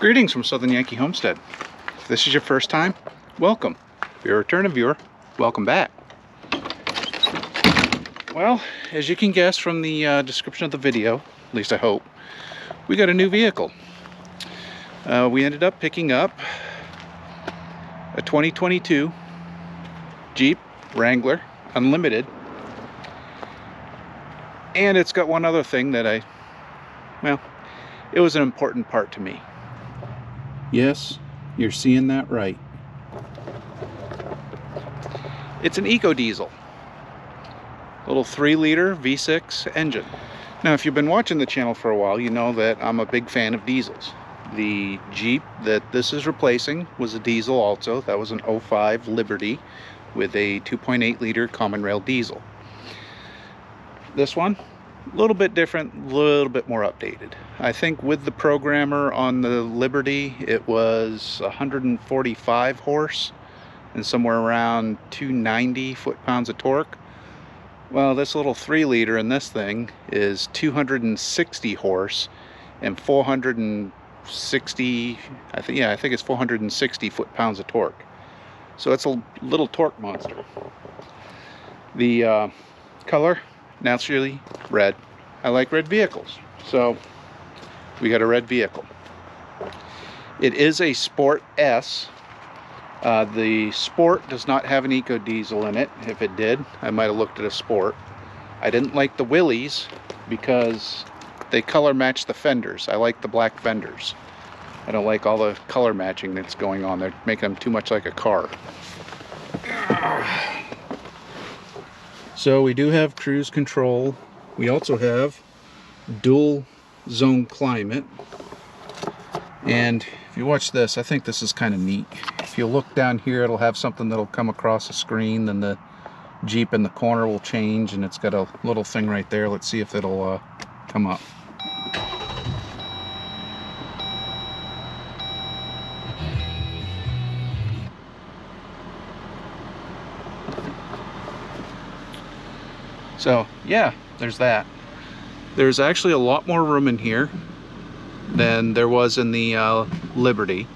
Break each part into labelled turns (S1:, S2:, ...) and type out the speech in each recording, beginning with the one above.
S1: Greetings from Southern Yankee Homestead. If this is your first time, welcome. If you're a returning viewer, welcome back. Well, as you can guess from the description of the video, at least I hope, we got a new vehicle. We ended up picking up a 2022 Jeep Wrangler Unlimited. And it's got one other thing that it was an important part to me. Yes, you're seeing that right. It's an eco diesel, little 3-liter V6 engine. Now, if you've been watching the channel for a while, you know that I'm a big fan of diesels. The Jeep that this is replacing was a diesel also. That was an 05 Liberty with a 2.8-liter common rail diesel. This one, a little bit different, a little bit more updated. I think with the programmer on the Liberty, it was 145 horse and somewhere around 290 foot-pounds of torque. Well, this little 3-liter in this thing is 260 horse and 460, I think it's 460 foot-pounds of torque. So it's a little torque monster. The color, naturally red. I like red vehicles, so we got a red vehicle. It is a Sport S. The Sport does not have an eco diesel in it. If it did, I might have looked at a Sport. I didn't like the Willys because they color match the fenders. I like the black fenders. I don't like all the color matching that's going on. They're making them too much like a car. So we do have cruise control. We also have dual zone climate. And if you watch this, I think this is kind of neat. If you look down here, it'll have something that'll come across the screen, then the Jeep in the corner will change, and it's got a little thing right there. Let's see if it'll come up. So yeah, there's that. There's actually a lot more room in here than there was in the Liberty.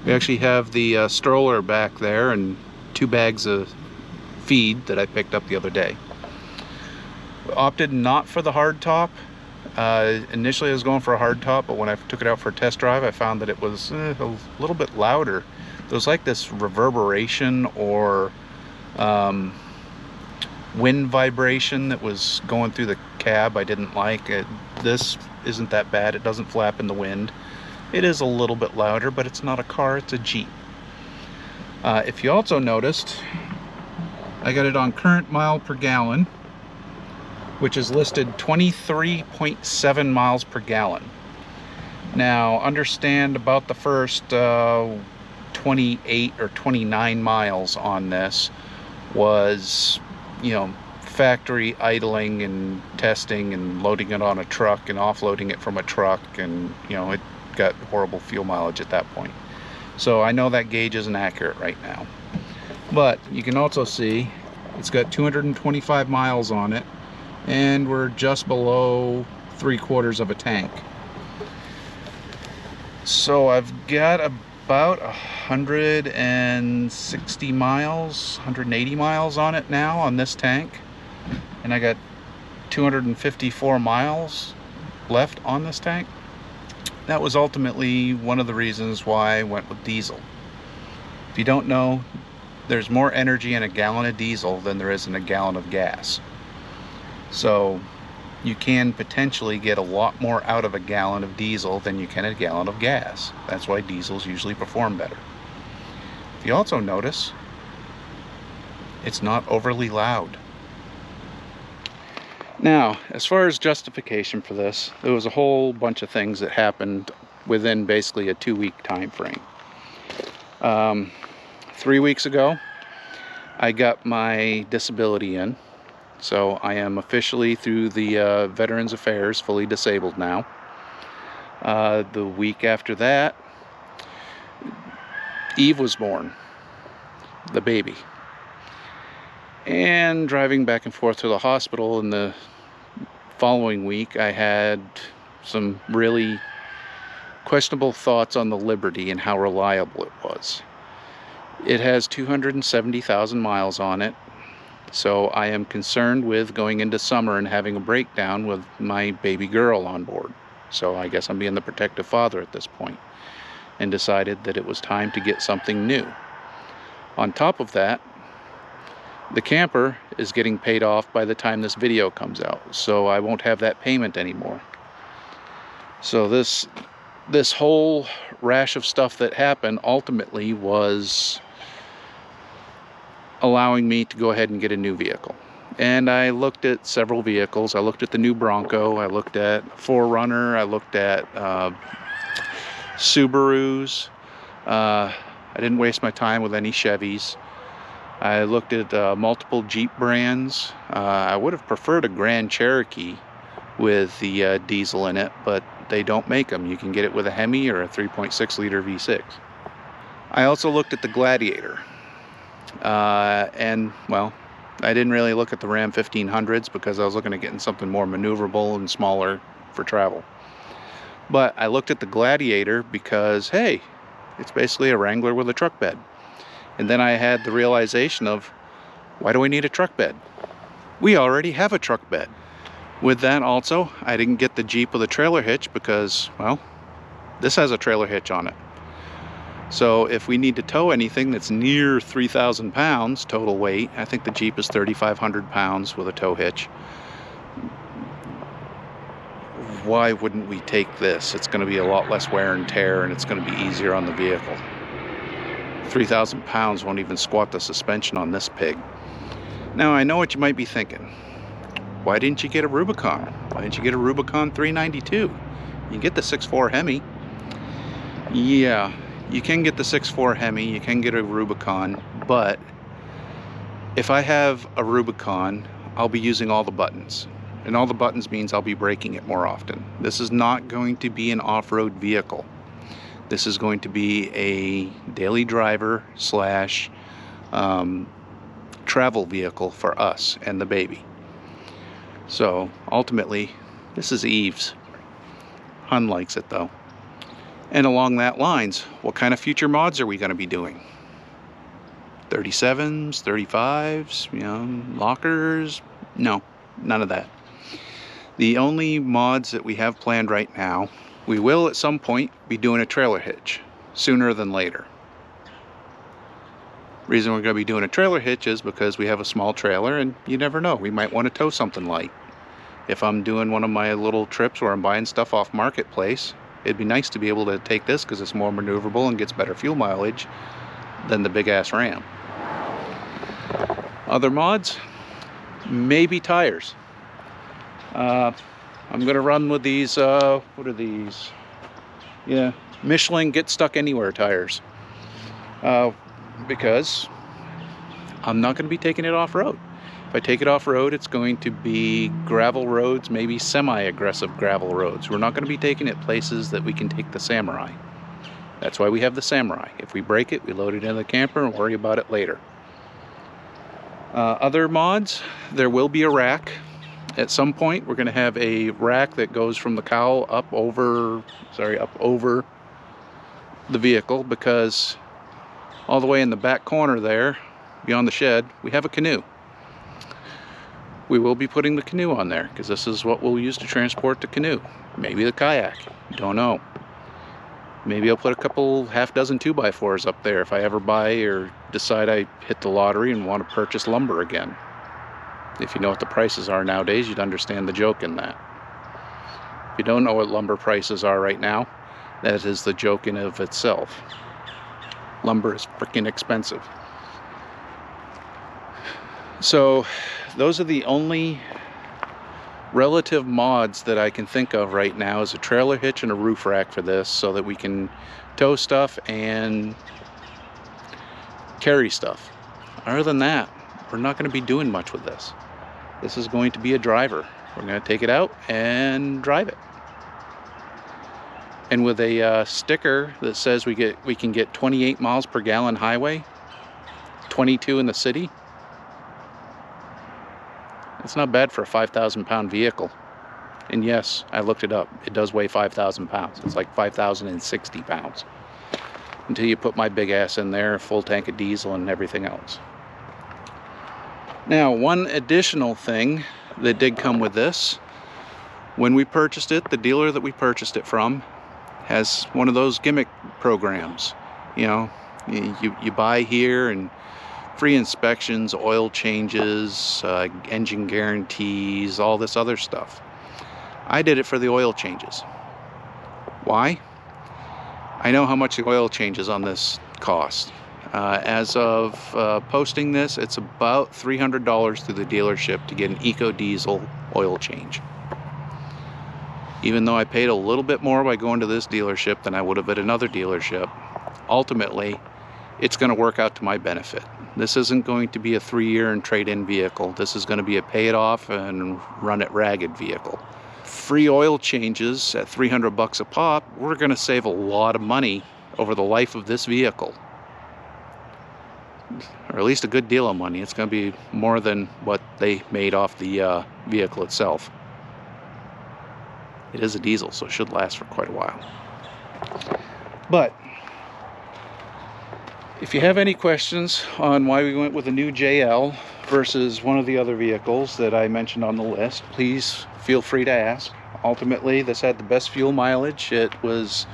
S1: We actually have the stroller back there and 2 bags of feed that I picked up the other day. Opted not for the hard top. Initially I was going for a hard top, but when I took it out for a test drive, I found that it was a little bit louder. There was like this reverberation or wind vibration that was going through the cab. I didn't like it. This isn't that bad. It doesn't flap in the wind. It is a little bit louder, but it's not a car, it's a Jeep. If you also noticed, I got it on current mile per gallon, which is listed 23.7 miles per gallon. Now, understand about the first 28 or 29 miles on this was, you know, factory idling and testing and loading it on a truck and offloading it from a truck, and you know, it got horrible fuel mileage at that point. So I know that gauge isn't accurate right now, but you can also see it's got 225 miles on it, and we're just below 3/4 of a tank. So I've got about 160 miles, 180 miles on it now on this tank, and I got 254 miles left on this tank. That was ultimately one of the reasons why I went with diesel. If you don't know, there's more energy in a gallon of diesel than there is in a gallon of gas. So you can potentially get a lot more out of a gallon of diesel than you can a gallon of gas. That's why diesels usually perform better. If you also notice, it's not overly loud. Now, as far as justification for this, there was a whole bunch of things that happened within basically a 2-week time frame. 3 weeks ago, I got my disability in. So I am officially, through the Veterans Affairs, fully disabled now. The week after that, Eve was born, the baby. And driving back and forth to the hospital in the following week, I had some really questionable thoughts on the Liberty and how reliable it was. It has 270,000 miles on it, so I am concerned with going into summer and having a breakdown with my baby girl on board. So I guess I'm being the protective father at this point, and decided that it was time to get something new. On top of that, the camper is getting paid off by the time this video comes out, so I won't have that payment anymore. So this whole rash of stuff that happened ultimately was allowing me to go ahead and get a new vehicle. And I looked at several vehicles. I looked at the new Bronco, I looked at 4Runner, I looked at Subarus. I didn't waste my time with any Chevys. I looked at multiple Jeep brands. I would have preferred a Grand Cherokee with the diesel in it, but they don't make them. You can get it with a Hemi or a 3.6 liter V6. I also looked at the Gladiator. And well, I didn't really look at the Ram 1500s because I was looking at getting something more maneuverable and smaller for travel. But I looked at the Gladiator because, hey, it's basically a Wrangler with a truck bed. And then I had the realization of, why do I need a truck bed? We already have a truck bed. With that also, I didn't get the Jeep with a trailer hitch because, well, this has a trailer hitch on it. So if we need to tow anything that's near 3,000 pounds total weight, I think the Jeep is 3,500 pounds with a tow hitch. Why wouldn't we take this? It's going to be a lot less wear and tear, and it's going to be easier on the vehicle. 3,000 pounds won't even squat the suspension on this pig. Now I know what you might be thinking. Why didn't you get a Rubicon? Why didn't you get a Rubicon 392? You can get the 6.4 Hemi. Yeah, you can get the 6.4 Hemi, you can get a Rubicon, but if I have a Rubicon, I'll be using all the buttons. And all the buttons means I'll be braking it more often. This is not going to be an off-road vehicle. This is going to be a daily driver slash travel vehicle for us and the baby. So ultimately, this is Eve's. Hun likes it though. And along that lines, what kind of future mods are we going to be doing? 37s, 35s, you know, lockers? No, none of that. The only mods that we have planned right now, we will at some point be doing a trailer hitch, sooner than later. Reason we're going to be doing a trailer hitch is because we have a small trailer, and you never know, we might want to tow something light. If I'm doing one of my little trips where I'm buying stuff off Marketplace, it'd be nice to be able to take this because it's more maneuverable and gets better fuel mileage than the big ass Ram. Other mods? Maybe tires. I'm gonna run with these, what are these? Yeah, Michelin Get Stuck Anywhere tires. Because I'm not gonna be taking it off-road. If I take it off-road, it's going to be gravel roads, maybe semi-aggressive gravel roads. We're not gonna be taking it places that we can take the Samurai. That's why we have the Samurai. If we break it, we load it in the camper and worry about it later. Other mods, there will be a rack. At some point, we're going to have a rack that goes from the cowl up over the vehicle, because all the way in the back corner there, beyond the shed, we have a canoe. We will be putting the canoe on there, because this is what we'll use to transport the canoe. Maybe the kayak, don't know. Maybe I'll put a couple half-dozen 2x4s up there if I ever buy or decide I hit the lottery and want to purchase lumber again. If you know what the prices are nowadays, you'd understand the joke in that. If you don't know what lumber prices are right now, that is the joke in of itself. Lumber is freaking expensive. So those are the only relative mods that I can think of right now, is a trailer hitch and a roof rack for this, so that we can tow stuff and carry stuff. Other than that, we're not going to be doing much with this. This is going to be a driver. We're going to take it out and drive it. And with a sticker that says we can get 28 miles per gallon highway, 22 in the city. It's not bad for a 5,000 pound vehicle. And yes, I looked it up. It does weigh 5,000 pounds. It's like 5,060 pounds. Until you put my big ass in there, full tank of diesel and everything else. Now, one additional thing that did come with this, when we purchased it, the dealer that we purchased it from has one of those gimmick programs. You know, you buy here and free inspections, oil changes, engine guarantees, all this other stuff. I did it for the oil changes. Why? I know how much the oil changes on this cost. As of posting this, it's about $300 through the dealership to get an Eco Diesel oil change. Even though I paid a little bit more by going to this dealership than I would have at another dealership, ultimately, it's going to work out to my benefit. This isn't going to be a 3-year and trade-in vehicle. This is going to be a pay it off and run it ragged vehicle. Free oil changes at $300 a pop, we're going to save a lot of money over the life of this vehicle. Or at least a good deal of money. It's going to be more than what they made off the vehicle itself. It is a diesel, so it should last for quite a while. But if you have any questions on why we went with a new JL versus one of the other vehicles that I mentioned on the list, please feel free to ask. Ultimately, this had the best fuel mileage. It was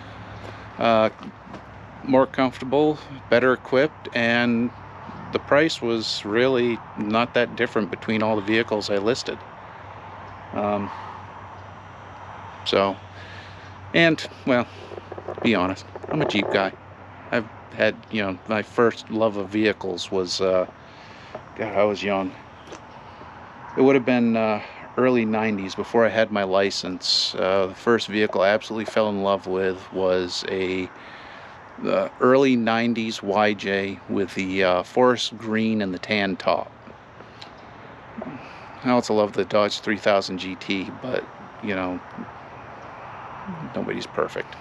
S1: more comfortable, better equipped, and the price was really not that different between all the vehicles I listed. And well, be honest, I'm a Jeep guy. I've had, you know, my first love of vehicles was, God, I was young. It would have been early 90s before I had my license. The first vehicle I absolutely fell in love with was the early 90s YJ with the forest green and the tan top. I also love the Dodge 3000 GT, but, you know, nobody's perfect.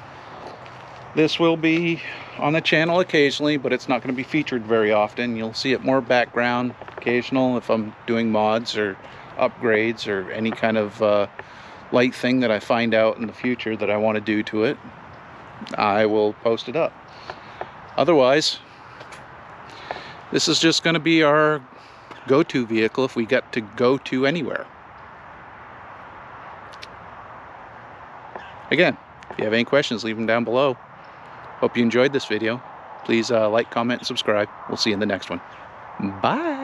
S1: This will be on the channel occasionally, but it's not going to be featured very often. You'll see it more background, occasional, if I'm doing mods or upgrades or any kind of light thing that I find out in the future that I want to do to it, I will post it up. Otherwise, this is just going to be our go-to vehicle if we get to go to anywhere. Again, if you have any questions, leave them down below. Hope you enjoyed this video. Please like, comment, and subscribe. We'll see you in the next one. Bye!